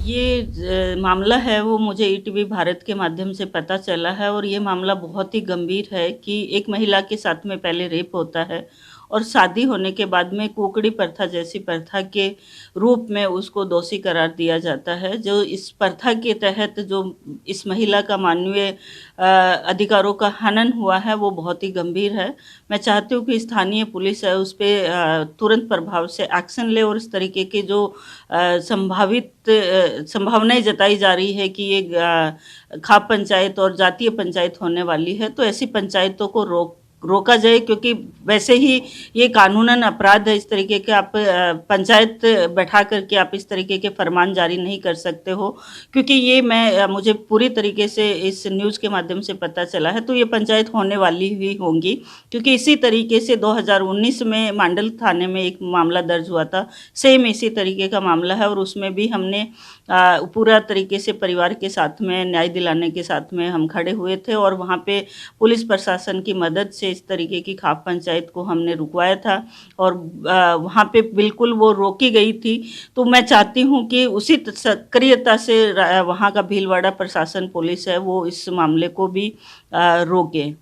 मामला है वो मुझे ईटीवी भारत के माध्यम से पता चला है और ये मामला बहुत ही गंभीर है कि एक महिला के साथ में पहले रेप होता है और शादी होने के बाद में कुकड़ी प्रथा जैसी प्रथा के रूप में उसको दोषी करार दिया जाता है। जो इस प्रथा के तहत जो इस महिला का मानवीय अधिकारों का हनन हुआ है वो बहुत ही गंभीर है। मैं चाहती हूँ कि स्थानीय पुलिस है उस पे तुरंत प्रभाव से एक्शन ले और इस तरीके के जो संभावनाएं जताई जा रही है कि ये खाप पंचायत और जातीय पंचायत होने वाली है, तो ऐसी पंचायतों को रोका जाए, क्योंकि वैसे ही ये कानूनन अपराध है। इस तरीके के आप पंचायत बैठा करके आप इस तरीके के फरमान जारी नहीं कर सकते हो, क्योंकि ये मुझे पूरी तरीके से इस न्यूज़ के माध्यम से पता चला है, तो ये पंचायत होने वाली ही होंगी, क्योंकि इसी तरीके से 2019 में मांडल थाने में एक मामला दर्ज हुआ था, सेम इसी तरीके का मामला है और उसमें भी हमने पूरा तरीके से परिवार के साथ में न्याय दिलाने के साथ में हम खड़े हुए थे और वहाँ पे पुलिस प्रशासन की मदद से इस तरीके की खाप पंचायत को हमने रुकवाया था और वहाँ पे बिल्कुल वो रोकी गई थी। तो मैं चाहती हूँ कि उसी सक्रियता से वहाँ का भीलवाड़ा प्रशासन पुलिस है वो इस मामले को भी रोके।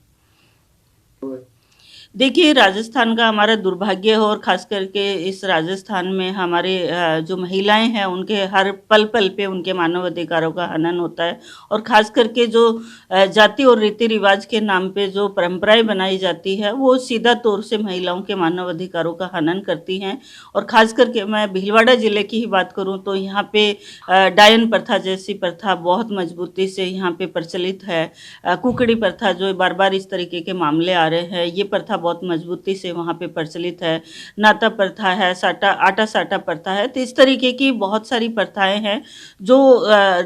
देखिए, राजस्थान का हमारा दुर्भाग्य है और ख़ास करके इस राजस्थान में हमारे जो महिलाएं हैं उनके हर पल पल पे उनके मानव अधिकारों का हनन होता है और ख़ास करके जो जाति और रीति रिवाज के नाम पे जो परंपराएं बनाई जाती है वो सीधा तौर से महिलाओं के मानव अधिकारों का हनन करती हैं। और ख़ास करके मैं भीलवाड़ा ज़िले की ही बात करूँ तो यहाँ पे डायन प्रथा जैसी प्रथा बहुत मजबूती से यहाँ पे प्रचलित है। कुकड़ी प्रथा जो बार बार इस तरीके के मामले आ रहे हैं, ये प्रथा बहुत मजबूती से वहाँ पे प्रचलित है। नाता प्रथा है, आटा साटा प्रथा है, तो इस तरीके की बहुत सारी प्रथाएं हैं जो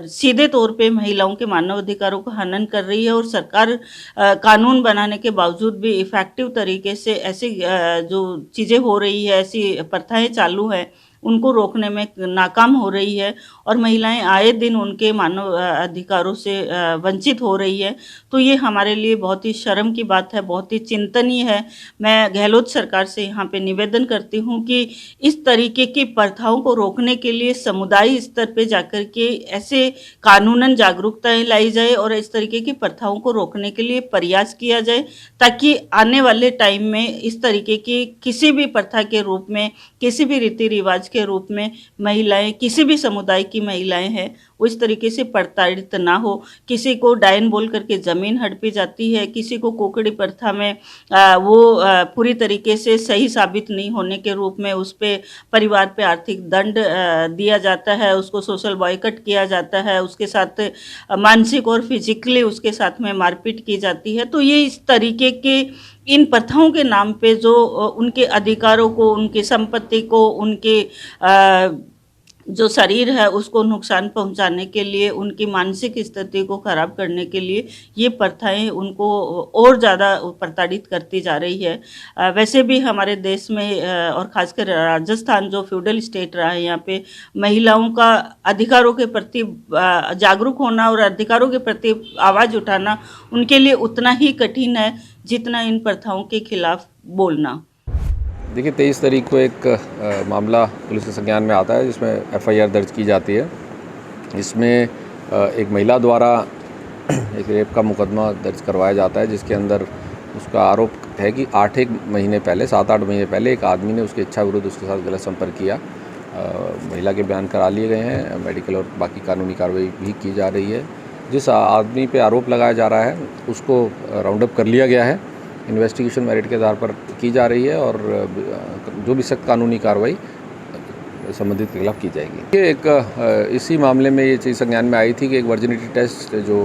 सीधे तौर पे महिलाओं के मानव अधिकारों को हनन कर रही है और सरकार कानून बनाने के बावजूद भी इफेक्टिव तरीके से ऐसी जो चीज़ें हो रही है, ऐसी प्रथाएं चालू है, उनको रोकने में नाकाम हो रही है और महिलाएं आए दिन उनके मानव अधिकारों से वंचित हो रही है। तो ये हमारे लिए बहुत ही शर्म की बात है, बहुत ही चिंतनीय है। मैं गहलोत सरकार से यहाँ पे निवेदन करती हूँ कि इस तरीके की प्रथाओं को रोकने के लिए समुदाय स्तर पे जाकर के ऐसे कानूनन जागरूकताएं लाई जाए और इस तरीके की प्रथाओं को रोकने के लिए प्रयास किया जाए, ताकि आने वाले टाइम में इस तरीके की किसी भी प्रथा के रूप में, किसी भी रीति रिवाज के रूप में महिलाएं, किसी भी समुदाय की महिलाएं हैं वो इस तरीके से प्रताड़ित ना हो। किसी को डायन बोल करके ज़मीन हड़पी जाती है, किसी को कुकड़ी प्रथा में पूरी तरीके से सही साबित नहीं होने के रूप में उस पे परिवार पे आर्थिक दंड दिया जाता है, उसको सोशल बॉयकट किया जाता है, उसके साथ मानसिक और फिजिकली उसके साथ में मारपीट की जाती है। तो ये इस तरीके के इन प्रथाओं के नाम पे जो उनके अधिकारों को, उनकी संपत्ति को, उनके जो शरीर है उसको नुकसान पहुंचाने के लिए, उनकी मानसिक स्थिति को खराब करने के लिए ये प्रथाएं उनको और ज़्यादा प्रताड़ित करती जा रही है। वैसे भी हमारे देश में और ख़ासकर राजस्थान जो फ्यूडल स्टेट रहा है, यहाँ पे महिलाओं का अधिकारों के प्रति जागरूक होना और अधिकारों के प्रति आवाज़ उठाना उनके लिए उतना ही कठिन है जितना इन प्रथाओं के खिलाफ बोलना। देखिए, 23 तारीख को एक मामला पुलिस के संज्ञान में आता है जिसमें एफआईआर दर्ज की जाती है। इसमें एक महिला द्वारा एक रेप का मुकदमा दर्ज करवाया जाता है, जिसके अंदर उसका आरोप है कि 7-8 महीने पहले एक आदमी ने उसकी इच्छा विरुद्ध उसके साथ गलत संपर्क किया। महिला के बयान करा लिए गए हैं, मेडिकल और बाकी कानूनी कार्रवाई भी की जा रही है। जिस आदमी पे आरोप लगाया जा रहा है उसको राउंड अप कर लिया गया है, इन्वेस्टिगेशन मेरिट के आधार पर की जा रही है और जो भी सख्त कानूनी कार्रवाई संबंधित के खिलाफ की जाएगी। एक इसी मामले में ये चीज़ संज्ञान में आई थी कि एक वर्जिनिटी टेस्ट जो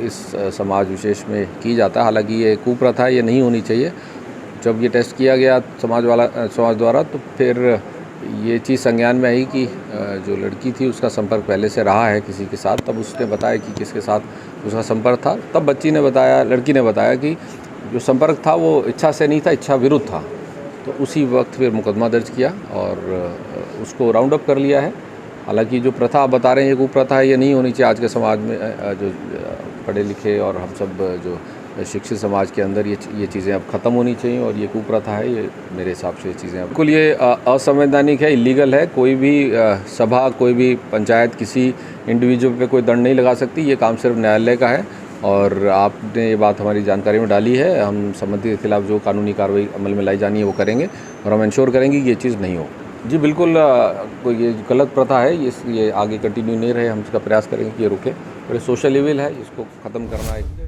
इस समाज विशेष में की जाता है, हालांकि ये कुप्रथा है, ये नहीं होनी चाहिए। जब ये टेस्ट किया गया समाज द्वारा तो फिर ये चीज़ संज्ञान में आई कि जो लड़की थी उसका संपर्क पहले से रहा है किसी के साथ। तब उसने बताया कि किसके साथ उसका संपर्क था। तब लड़की ने बताया कि जो संपर्क था वो इच्छा से नहीं था, इच्छा विरुद्ध था। तो उसी वक्त फिर मुकदमा दर्ज किया और उसको राउंड अप कर लिया है। हालांकि जो प्रथा आप बता रहे हैं ये कुप्रथा है, ये नहीं होनी चाहिए। आज के समाज में जो पढ़े लिखे और हम सब जो शिक्षित समाज के अंदर ये चीज़ें अब ख़त्म होनी चाहिए और ये कुप्रथा है, ये मेरे हिसाब से ये चीज़ें बिल्कुल ये असंवैधानिक है, इलीगल है। कोई भी सभा, कोई भी पंचायत किसी इंडिविजुअल पे कोई दंड नहीं लगा सकती, ये काम सिर्फ न्यायालय का है। और आपने ये बात हमारी जानकारी में डाली है, हम संबंधित के खिलाफ जो कानूनी कार्रवाई अमल में लाई जानी है वो करेंगे और हम इंश्योर करेंगे कि ये चीज़ नहीं हो। जी बिल्कुल, कोई ये गलत प्रथा है, ये आगे कंटिन्यू नहीं रहे, हम इसका प्रयास करेंगे कि ये रुके और ये सोशल इविल है, इसको ख़त्म करना है।